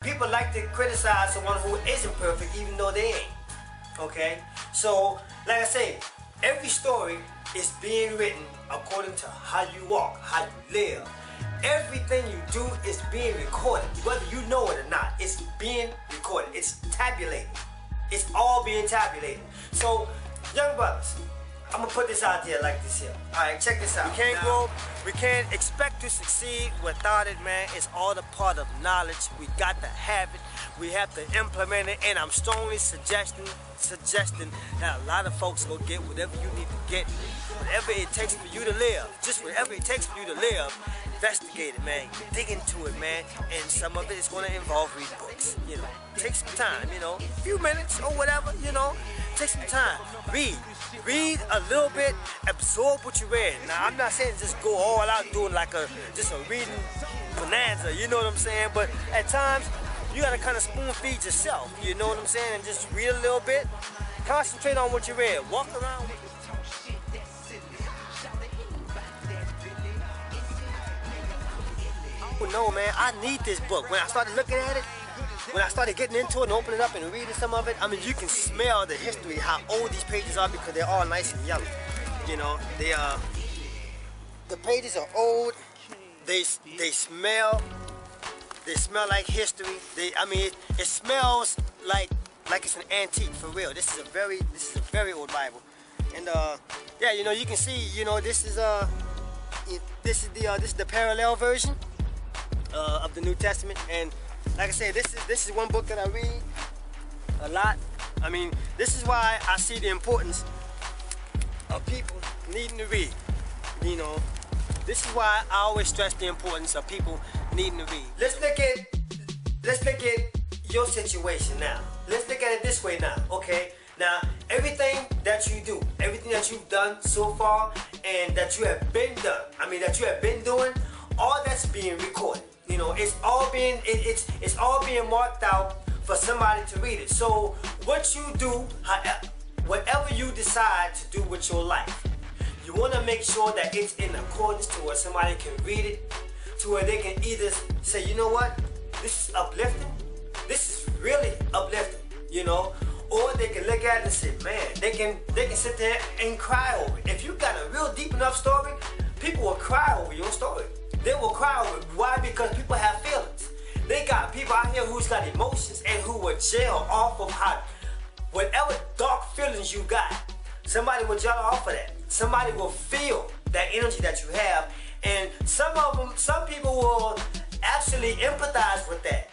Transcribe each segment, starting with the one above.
People like to criticize someone who isn't perfect even though they ain't. Okay? So, like I say, every story is being written according to how you walk, how you live. Everything you do is being recorded. Whether you know it or not, it's being recorded. It's tabulated. It's all being tabulated. So, young brothers, I'm gonna put this out there like this here. Alright, check this out. We can't expect to succeed without it, man. It's all a part of knowledge. We got to have it. We have to implement it, and I'm strongly suggesting that a lot of folks will get whatever you need to get. Whatever it takes for you to live. Just whatever it takes for you to live. Investigate it, man. Dig into it, man. And some of it is gonna involve reading books. You know, take some time, you know, a few minutes or whatever, you know. Take some time. Read a little bit, absorb what you read. Now, I'm not saying just go all out doing like just a reading bonanza, you know what I'm saying? But at times, you gotta kind of spoon feed yourself, you know what I'm saying? And just read a little bit, concentrate on what you read, walk around with it. No, man, I need this book. When I started looking at it, when I started getting into it and opening it up and reading some of it, I mean, you can smell the history, how old these pages are because they're all nice and yellow. You know, the pages are old. They smell like history. I mean, it smells like it's an antique for real. This is a very old Bible. And yeah, you know, you can see, you know, this is the parallel version of the New Testament. And like I said, this is one book that I read a lot. I mean, this is why I see the importance of people needing to read. You know, this is why I always stress the importance of people needing to read. Let's look at your situation now. Let's look at it this way now, okay? Now, everything that you do, everything that you've done so far, and that you have been doing, all that's being recorded. You know, it's all being marked out for somebody to read it. So what you do, whatever you decide to do with your life, you want to make sure that it's in accordance to where somebody can read it, to where they can either say, you know what, this is uplifting, this is really uplifting, you know, or they can look at it and say, man, they can sit there and cry over it. If you got a real deep enough story, people will cry over your story. They will cry over it. Why? Because people have feelings. They got people out here who's got emotions and who will jail off of whatever dark feelings you got. Somebody will jail off of that. Somebody will feel that energy that you have, and some people will actually empathize with that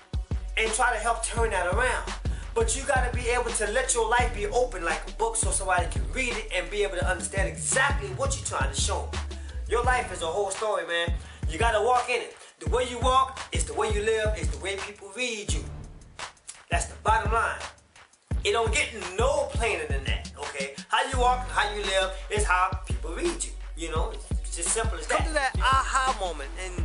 and try to help turn that around. But you gotta be able to let your life be open like a book so somebody can read it and be able to understand exactly what you're trying to show them. Your life is a whole story, man. You gotta walk in it. The way you walk is the way you live, is the way people read you. That's the bottom line. It don't get no plainer than that, okay? How you walk, how you live is how people read you. You know, it's just simple as that. Come to that aha moment and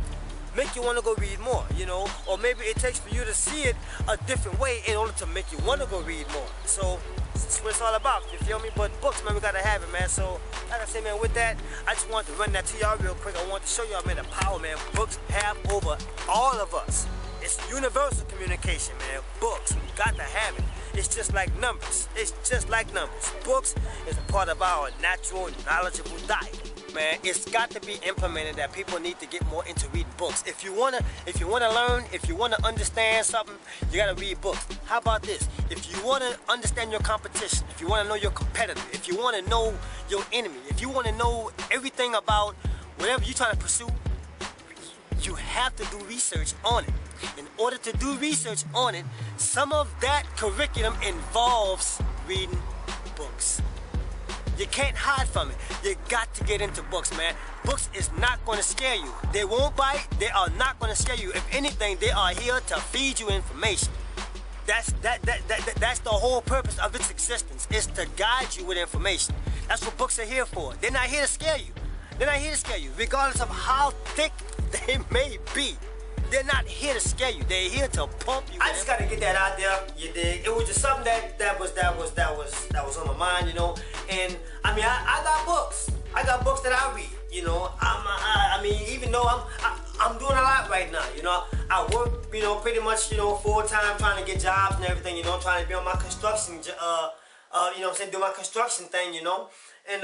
make you want to go read more, you know? Or maybe it takes for you to see it a different way in order to make you want to go read more. So, that's what it's all about, you feel me? But books, man, we gotta have it, man. So, like I said, man, with that, I just wanted to run that to y'all real quick. I wanted to show y'all, man, the power, man, books have over all of us. It's universal communication, man. Books, we got to have it. It's just like numbers. It's just like numbers. Books is a part of our natural, knowledgeable diet. Man, it's got to be implemented that people need to get more into reading books. If you wanna learn, if you wanna understand something, you gotta read books. How about this? If you wanna understand your competition, if you wanna know your competitor, if you wanna know your enemy, if you wanna know everything about whatever you're trying to pursue, you have to do research on it. In order to do research on it, some of that curriculum involves reading books. You can't hide from it. You got to get into books, man. Books is not going to scare you. They won't bite. They are not going to scare you. If anything, they are here to feed you information. That's the whole purpose of its existence, is to guide you with information. That's what books are here for. They're not here to scare you. They're not here to scare you, regardless of how thick they may be. They're not here to scare you. They're here to pump you. I just gotta get that out there. You dig? It was just something that was on my mind, you know. And I mean, I got books. I got books that I read. You know, I mean, even though I'm doing a lot right now, you know. I work, you know, pretty much, you know, full-time trying to get jobs and everything, you know, trying to be on my construction, you know what I'm saying, do my construction thing, you know. And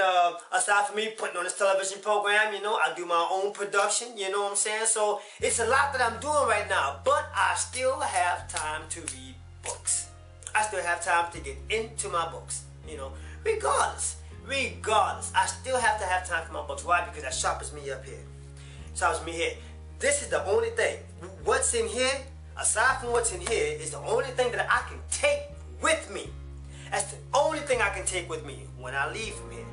aside from me putting on this television program, you know, I do my own production, you know what I'm saying. So it's a lot that I'm doing right now, but I still have time to read books. I still have time to get into my books, you know, regardless, I still have to have time for my books. Why? Because that sharpens me up here. Sharpens me here. This is the only thing. What's in here, aside from what's in here, is the only thing that I can take with me. That's the only thing I can take with me when I leave from here.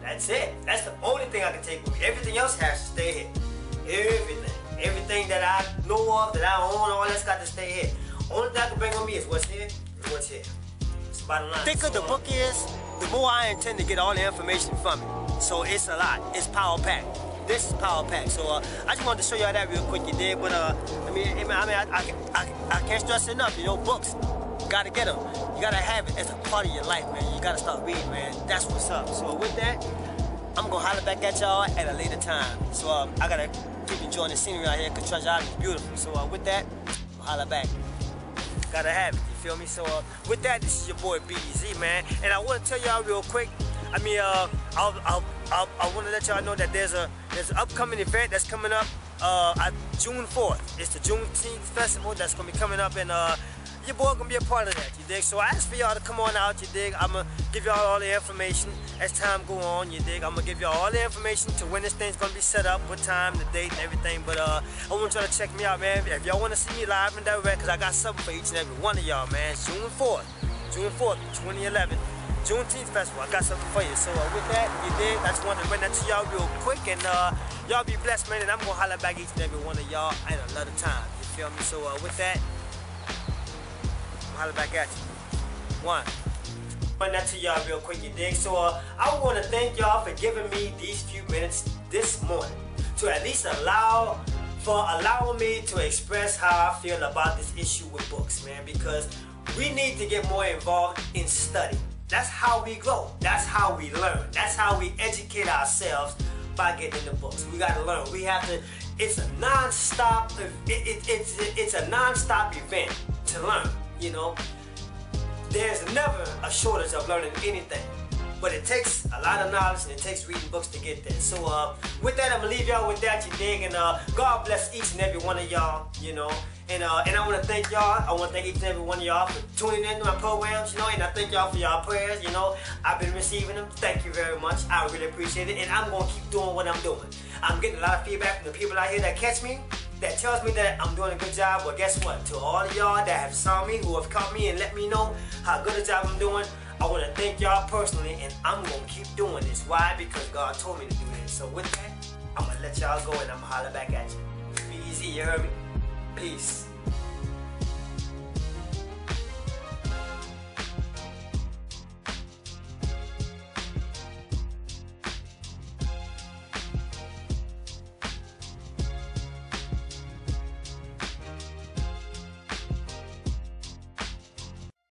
That's it. That's the only thing I can take with me. Everything else has to stay here. Everything. Everything that I know of, that I own, all that's got to stay here. Only thing I can bring with me is what's here and what's here. It's the bottom line. The thicker the book is, the more I intend to get all the information from it. So it's a lot. It's power packed. This is power packed. So I just wanted to show y'all that real quick, you dig? But I can't stress it enough. You know, books. You gotta get them. You gotta have it as a part of your life, man. You gotta start reading, man. That's what's up. So with that, I'm gonna holler back at y'all at a later time. So I gotta keep enjoying the scenery out here because Treasure Island is beautiful. So with that, I'll holler back. Gotta have it, you feel me? So with that, this is your boy BZ, man. And I want to tell y'all real quick. I mean, I want to let y'all know that there's an upcoming event that's coming up June 4th. It's the Juneteenth Festival that's gonna be coming up, and your boy gonna be a part of that, you dig? So I asked for y'all to come on out, you dig? I'm gonna give y'all all the information as time go on, you dig? I'm gonna give y'all all the information to when this thing's gonna be set up, what time, the date, and everything. But I want y'all to check me out, man. If y'all wanna see me live and direct, cause I got something for each and every one of y'all, man. June 4th, 2011, Juneteenth Festival. I got something for you. So with that, you dig? I just wanted to bring that to y'all real quick, and y'all be blessed, man. And I'm gonna holler back each and every one of y'all at another time. You feel me? So with that, holler back at you. One. Run that to y'all real quick, you dig? So I want to thank y'all for giving me these few minutes this morning to at least allowing me to express how I feel about this issue with books, man. Because we need to get more involved in study. That's how we grow. That's how we learn. That's how we educate ourselves by getting in the books. We got to learn. We have to. It's a non-stop. It's a non-stop event to learn. You know, there's never a shortage of learning anything, but it takes a lot of knowledge and it takes reading books to get there. So with that, I'm gonna leave y'all with that, you dig, and God bless each and every one of y'all, you know, and I want to thank y'all. I want to thank each and every one of y'all for tuning in to my programs, you know, and I thank y'all for y'all prayers, you know. I've been receiving them. Thank you very much. I really appreciate it, and I'm gonna keep doing what I'm doing. I'm getting a lot of feedback from the people out here that catch me, that tells me that I'm doing a good job. Well, guess what? To all of y'all that have saw me, who have caught me and let me know how good a job I'm doing, I want to thank y'all personally, and I'm going to keep doing this. Why? Because God told me to do this. So with that, I'm going to let y'all go, and I'm going to holler back at you. Be easy, you heard me? Peace.